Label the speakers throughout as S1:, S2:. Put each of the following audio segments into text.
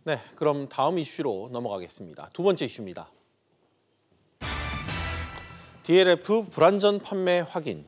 S1: 네, 그럼 다음 이슈로 넘어가겠습니다. 두 번째 이슈입니다. DLF 불안전 판매 확인.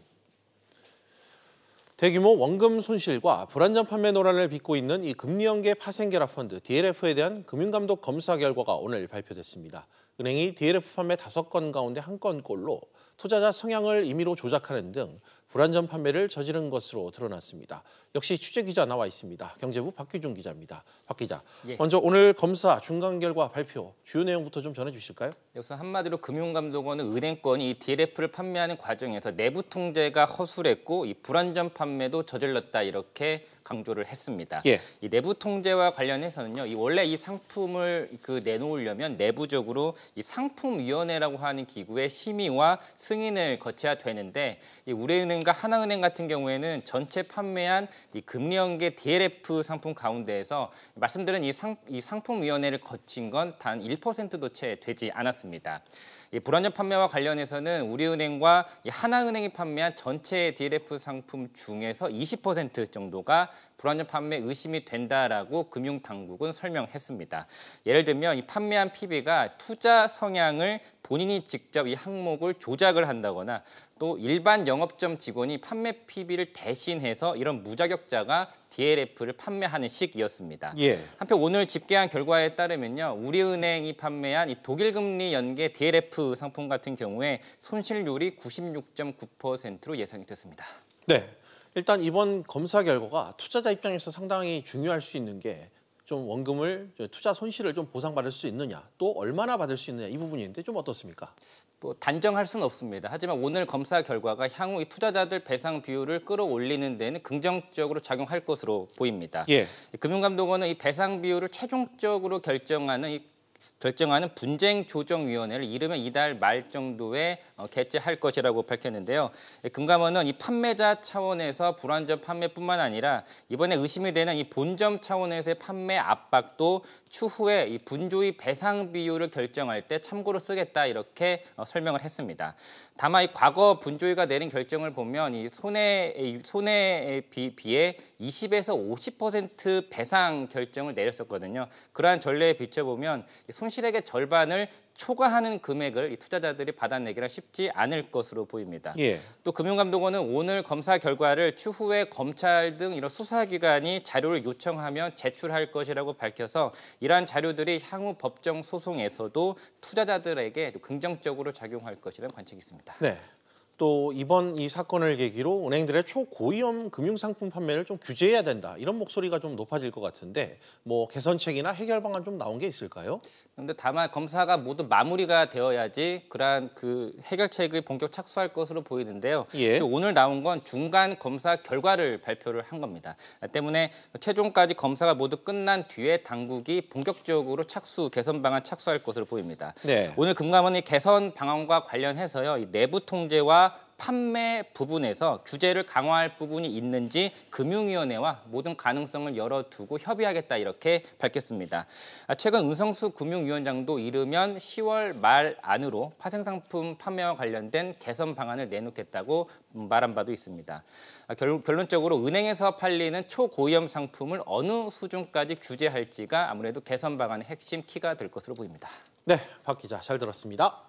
S1: 대규모 원금 손실과 불안전 판매 논란을 빚고 있는 이 금리연계 파생결합펀드 DLF에 대한 금융감독 검사 결과가 오늘 발표됐습니다. 은행이 DLF 판매 5건 가운데 1건꼴로 투자자 성향을 임의로 조작하는 등 불안전 판매를 저지른 것으로 드러났습니다. 역시 취재기자 나와 있습니다. 경제부 박규준 기자입니다. 박 기자, 먼저 오늘 검사 중간 결과 발표, 주요 내용부터 좀 전해주실까요?
S2: 여기서 한마디로 금융감독원은 은행권이 이 DLF를 판매하는 과정에서 내부 통제가 허술했고 이 불안전 판매도 저질렀다 이렇게 강조를 했습니다. 이 내부 통제와 관련해서는요, 원래 이 상품을 내놓으려면 내부적으로 이 상품위원회라고 하는 기구의 심의와 승인을 거쳐야 되는데 이 우리은행과 하나은행 같은 경우에는 전체 판매한 이 금리연계 DLF 상품 가운데에서 말씀드린 이 상품위원회를 거친 건 단 1%도 채 되지 않았습니다. 이 불안전 판매와 관련해서는 우리은행과 하나은행이 판매한 전체 DLF 상품 중에서 20% 정도가 불안전 판매 의심이 된다라고 금융당국은 설명했습니다. 예를 들면 이 판매한 PB가 투자 성향을 본인이 직접 이 항목을 조작을 한다거나 또 일반 영업점 직원이 판매 PB를 대신해서 이런 무자격자가 DLF를 판매하는 식이었습니다. 한편 오늘 집계한 결과에 따르면요, 우리은행이 판매한 이 독일금리 연계 DLF 상품 같은 경우에 손실률이 96.9%로 예상이 됐습니다.
S1: 네, 일단 이번 검사 결과가 투자자 입장에서 상당히 중요할 수 있는 게 좀 원금을 투자 손실을 좀 보상받을 수 있느냐, 또 얼마나 받을 수 있느냐 이 부분인데 좀 어떻습니까?
S2: 단정할 수는 없습니다. 하지만 오늘 검사 결과가 향후 이 투자자들 배상 비율을 끌어올리는 데는 긍정적으로 작용할 것으로 보입니다. 금융감독원은 이 배상 비율을 최종적으로 결정하는 분쟁조정위원회를 이르면 이달 말 정도에 개최할 것이라고 밝혔는데요. 금감원은 이 판매자 차원에서 불안전 판매뿐만 아니라 이번에 의심이 되는 이 본점 차원에서의 판매 압박도 추후에 이 분조의 배상 비율을 결정할 때 참고로 쓰겠다 이렇게 설명을 했습니다. 다만 이 과거 분조위가 내린 결정을 보면 이 손해에 비해 20에서 50% 배상 결정을 내렸었거든요. 그러한 전례에 비춰보면 손실액의 절반을 초과하는 금액을 이 투자자들이 받아내기가 쉽지 않을 것으로 보입니다. 또 금융감독원은 오늘 검사 결과를 추후에 검찰 등 이런 수사기관이 자료를 요청하면 제출할 것이라고 밝혀서 이러한 자료들이 향후 법정 소송에서도 투자자들에게 긍정적으로 작용할 것이라는 관측이 있습니다.
S1: 또 이번 이 사건을 계기로 은행들의 초고위험 금융상품 판매를 좀 규제해야 된다, 이런 목소리가 좀 높아질 것 같은데 뭐 개선책이나 해결 방안 좀 나온 게 있을까요?
S2: 그런데 다만 검사가 모두 마무리가 되어야지 그러한 해결책을 본격 착수할 것으로 보이는데요. 오늘 나온 건 중간 검사 결과를 발표를 한 겁니다. 때문에 최종까지 검사가 모두 끝난 뒤에 당국이 본격적으로 개선 방안 착수할 것으로 보입니다. 오늘 금감원이 개선 방안과 관련해서요, 이 내부 통제와 판매 부분에서 규제를 강화할 부분이 있는지 금융위원회와 모든 가능성을 열어두고 협의하겠다 이렇게 밝혔습니다. 최근 은성수 금융위원장도 이르면 10월 말 안으로 파생상품 판매와 관련된 개선 방안을 내놓겠다고 말한 바도 있습니다. 결론적으로 은행에서 팔리는 초고위험 상품을 어느 수준까지 규제할지가 아무래도 개선 방안의 핵심 키가 될 것으로 보입니다.
S1: 네, 박 기자 잘 들었습니다.